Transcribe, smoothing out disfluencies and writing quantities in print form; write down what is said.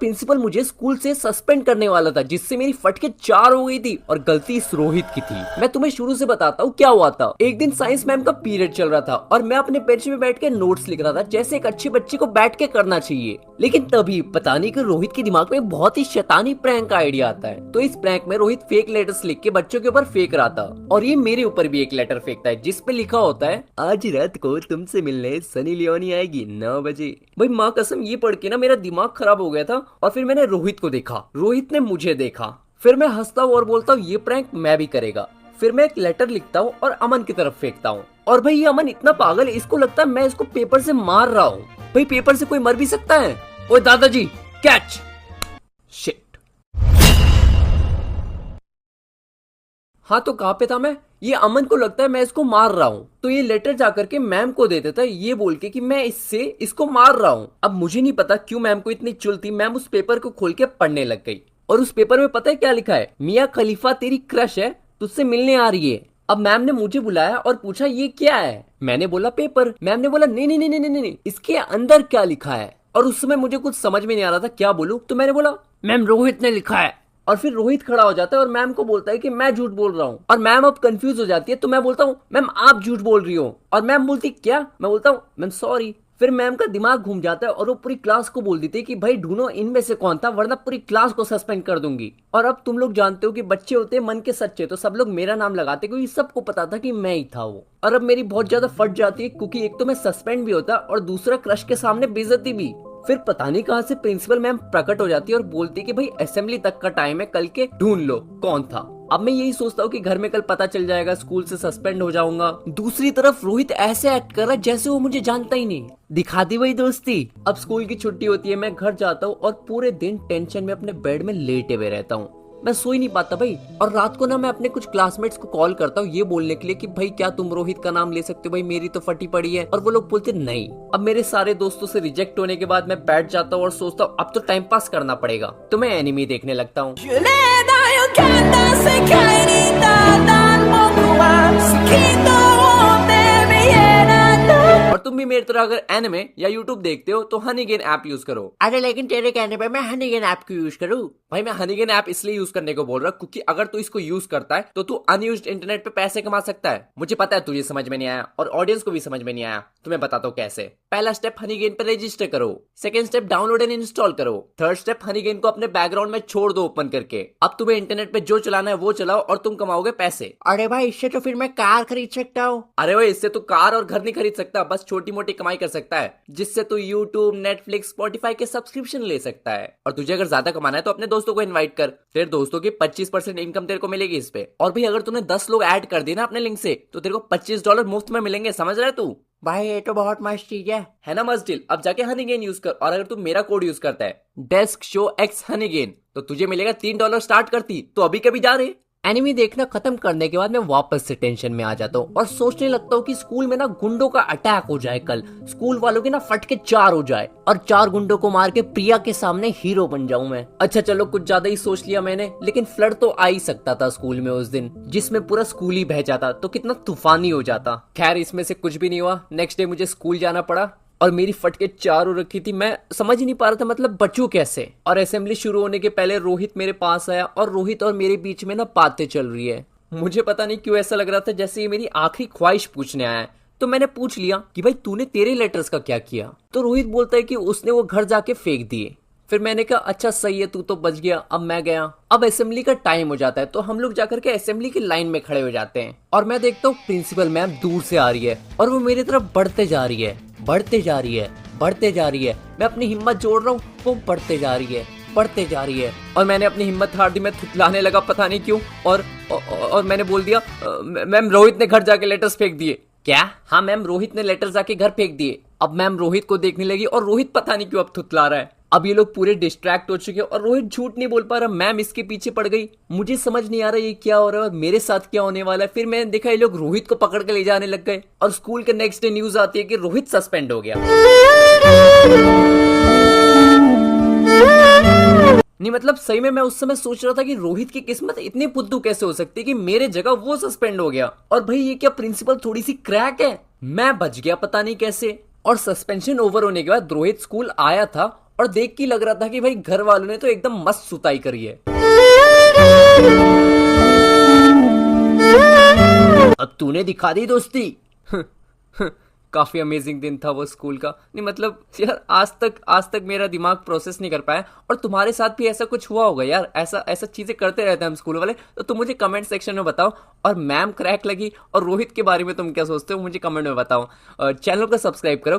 Principal मुझे school से suspend करने वाला था, जिससे मेरी फट के 4 हो गई थी और गलती इस रोहित की थी। मैं तुम्हें शुरू से बताता हूँ क्या हुआ था। एक दिन साइंस मैम का पीरियड चल रहा था और मैं अपने बेंच में बैठ के नोट्स लिख रहा था, जैसे एक अच्छे बच्चे को बैठ के करना चाहिए। लेकिन तभी पता नहीं कि रोहित के दिमाग में बहुत ही शैतानी प्रैंक का आइडिया आता है। तो इस प्रैंक में रोहित फेक लेटर्स लिख के बच्चों के ऊपर फेंक रहा था और ये मेरे ऊपर भी एक लेटर फेंकता है जिसपे लिखा होता है, आज रात को तुमसे मिलने सनी लियोनी आएगी 9 बजे। भाई माँ कसम, ये पढ़ के ना मेरा दिमाग खराब हो गया था। और फिर मैंने रोहित को देखा, रोहित ने मुझे देखा। फिर मैं हंसता हूँ और बोलता हूँ ये प्रैंक मैं भी करेगा। फिर मैं एक लेटर लिखता हूँ और अमन की तरफ फेंकता हूँ। और भाई ये अमन इतना पागल है, इसको लगता है मैं इसको पेपर से मार रहा हूँ। भाई पेपर से कोई मर भी सकता है। ओए दादाजी कैच। शिट। हाँ तो कहाँ पे था मैं। ये अमन को लगता है मैं इसको मार रहा हूँ, तो ये लेटर जाकर के मैम को दे देता है ये बोल के कि मैं इसको मार रहा हूँ। अब मुझे नहीं पता क्यों मैम को इतनी चुल थी, मैम उस पेपर को खोल के पढ़ने लग गई। और उस पेपर में पता है क्या लिखा है, मियाँ खलीफा तेरी क्रश है, तुझसे मिलने आ रही है। अब मैम ने मुझे बुलाया और पूछा ये क्या है। मैंने बोला पेपर। मैम ने बोला नहीं नहीं नहीं नहीं नहीं, इसके अंदर क्या लिखा है। और उस समय मुझे कुछ समझ में नहीं आ रहा था क्या बोलूं, तो मैंने बोला मैम रोहित ने लिखा है। और फिर रोहित खड़ा हो जाता है और मैम को बोलता है कि मैं झूठ बोल रहा हूँ। और मैम अब कंफ्यूज हो जाती है, तो मैं बोलता हूँ मैम आप झूठ बोल रही हो। और मैम बोलती क्या। मैं बोलता हूँ मैम सॉरी। फिर मैम का दिमाग घूम जाता है और वो पूरी क्लास को बोल देती है कि भाई ढूंढो इनमें से कौन था, वरना पूरी क्लास को सस्पेंड कर दूंगी। और अब तुम लोग जानते हो कि बच्चे होते हैं मन के सच्चे, तो सब लोग मेरा नाम लगाते क्योंकि सबको पता था कि मैं ही था वो। और अब मेरी बहुत ज्यादा फट जाती है क्योंकि एक तो मैं सस्पेंड भी होता और दूसरा क्रश के सामने बेइज्जती भी। फिर पता नहीं कहां से प्रिंसिपल मैम प्रकट हो जाती है और बोलती है कि भाई असेंबली तक का टाइम है, कल के ढूंढ लो कौन था। अब मैं यही सोचता हूँ कि घर में कल पता चल जाएगा, स्कूल से सस्पेंड हो जाऊंगा। दूसरी तरफ रोहित ऐसे एक्ट कर रहा है जैसे वो मुझे जानता ही नहीं। दिखा दी वही दोस्ती। अब स्कूल की छुट्टी होती है, मैं घर जाता हूँ और पूरे दिन टेंशन में अपने बेड में लेटे हुए रहता हूँ। मैं सो ही नहीं पाता भाई। और रात को ना मैं अपने कुछ क्लासमेट्स को कॉल करता हूँ ये बोलने के लिए कि भाई क्या तुम रोहित का नाम ले सकते हो, भाई मेरी तो फटी पड़ी है। और वो लोग बोलते नहीं। अब मेरे सारे दोस्तों से रिजेक्ट होने के बाद मैं बैठ जाता हूँ और सोचता हूँ अब तो टाइम पास करना पड़ेगा, तो मैं एनिमी देखने लगता हूँ। और तुम भी मेरी तरह अगर एनिमे या यूट्यूब देखते हो तो हनीगेन ऐप यूज करो। अरे लेकिन तेरे कहने पे मैं हनीगेन ऐप क्यों यूज करूं? भाई मैं हनीगेन ऐप इसलिए यूज करने को बोल रहा हूँ क्योंकि अगर तू इसको यूज करता है तो तू अनयूज्ड इंटरनेट पे पैसे कमा सकता है। मुझे पता है तुझे समझ में नहीं आया और ऑडियंस को भी समझ में नहीं आया, तो मैं बताता हूँ कैसे। पहला स्टेप हनीगेन पे रजिस्टर करो। Second step download and install करो। थर्ड स्टेप हनीगेन को अपने बैकग्राउंड में छोड़ दो ओपन करके। अब तुम्हें इंटरनेट पे जो चलाना है वो चलाओ और तुम कमाओगे पैसे। अरे भाई इससे तो फिर मैं कार खरीद सकता हूँ। अरे भाई इससे तू कार और घर नहीं खरीद सकता, बस छोटी मोटी कमाई कर सकता है जिससे तू यूट्यूब, नेटफ्लिक्स, स्पॉटिफाई के सब्सक्रिप्शन ले सकता है। और तुझे अगर ज्यादा कमाना है तो अपने दोस्तों को इनवाइट कर, तेरे दोस्तों की 25% इनकम तेरे को मिलेगी इस पे। और भाई अगर तूने 10 लोग ऐड कर दिए ना अपने लिंक से तो तेरे को $25 मुफ्त में मिलेंगे, समझ रहे तू? भाई ये तो बहुत मस्त चीज है ना मस्त डील। अब जाके हनीगेन यूज कर और अगर तू मेरा कोड यूज करता है डेस्क शो एक्स हनीगेन तो तुझे मिलेगा $3 स्टार्ट करती। तो अभी कभी जा रहे। एनिमी देखना खत्म करने के बाद मैं वापस से टेंशन में आ जाता हूँ और सोचने लगता हूँ कि स्कूल में ना गुंडों का अटैक हो जाए, कल स्कूल वालों के ना फट के 4 हो जाए और 4 गुंडों को मार के प्रिया के सामने हीरो बन जाऊं मैं। अच्छा चलो कुछ ज्यादा ही सोच लिया मैंने, लेकिन फ्लड तो आ ही सकता था स्कूल में उस दिन, जिसमें पूरा स्कूल ही बह जाता तो कितना तूफानी हो जाता। खैर इसमें से कुछ भी नहीं हुआ। नेक्स्ट डे मुझे स्कूल जाना पड़ा और मेरी फटके 4 हो रखी थी। मैं समझ ही नहीं पा रहा था मतलब बचूं कैसे। और असेंबली शुरू होने के पहले रोहित मेरे पास आया और रोहित और मेरे बीच में ना बातें चल रही है। मुझे पता नहीं क्यों ऐसा लग रहा था जैसे ये मेरी आखिरी ख्वाहिश पूछने आया है। तो मैंने पूछ लिया कि भाई तूने तेरे लेटर्स का क्या किया। तो रोहित बोलता है कि उसने वो घर जाके फेंक दिए। फिर मैंने कहा अच्छा सही है, तू तो बच गया। अब मैं गया। अब असेंबली का टाइम हो जाता है तो हम लोग जाकर के असेंबली की लाइन में खड़े हो जाते हैं और मैं देखता हूँ प्रिंसिपल मैम दूर से आ रही है और वो मेरी तरफ बढ़ते जा रही है, बढ़ते जा रही है, बढ़ते जा रही है। मैं अपनी हिम्मत जोड़ रहा हूँ, वो बढ़ते जा रही है, बढ़ते जा रही है। और मैंने अपनी हिम्मत हार दी, मैं थुथलाने लगा पता नहीं क्यों। और मैंने बोल दिया मैम रोहित ने घर जाके लेटर्स फेंक दिए। क्या? हाँ मैम रोहित ने लेटर जाके घर फेंक दिए। अब मैम रोहित को देखने लगी और रोहित पता नहीं क्यों अब थुथला रहा है। अब ये लोग पूरे डिस्ट्रैक्ट हो चुके हैं और रोहित झूठ नहीं बोल पा रहा, मैम इसके पीछे पड़ गई। मुझे समझ नहीं आ रहा ये क्या हो रहा है और मेरे साथ क्या होने वाला है। फिर मैंने देखा ये लोग रोहित को पकड़ के ले जाने लग गए और स्कूल के नेक्स्ट डे न्यूज आती है कि रोहित सस्पेंड हो गया। नहीं मतलब सही में मैं उस समय सोच रहा था कि रोहित की किस्मत इतनी फुद्दू कैसे हो सकती है कि मेरे जगह वो सस्पेंड हो गया। और भाई ये क्या प्रिंसिपल थोड़ी सी क्रैक है। मैं बच गया पता नहीं कैसे। और सस्पेंशन ओवर होने के बाद रोहित स्कूल आया था और देख के लग रहा था कि भाई घर वालों ने तो एकदम मस्त सुताई करी है। अब तूने दिखा दी दोस्ती। काफी अमेजिंग दिन था वो स्कूल का। नहीं मतलब यार आज तक मेरा दिमाग प्रोसेस नहीं कर पाया। और तुम्हारे साथ भी ऐसा कुछ हुआ होगा यार, ऐसा ऐसा चीजें करते रहते हैं हम स्कूल वाले। तो तुम मुझे कमेंट सेक्शन में बताओ। और मैम क्रैक लगी और रोहित के बारे में तुम क्या सोचते हो मुझे कमेंट में बताओ। चैनल को सब्सक्राइब करो।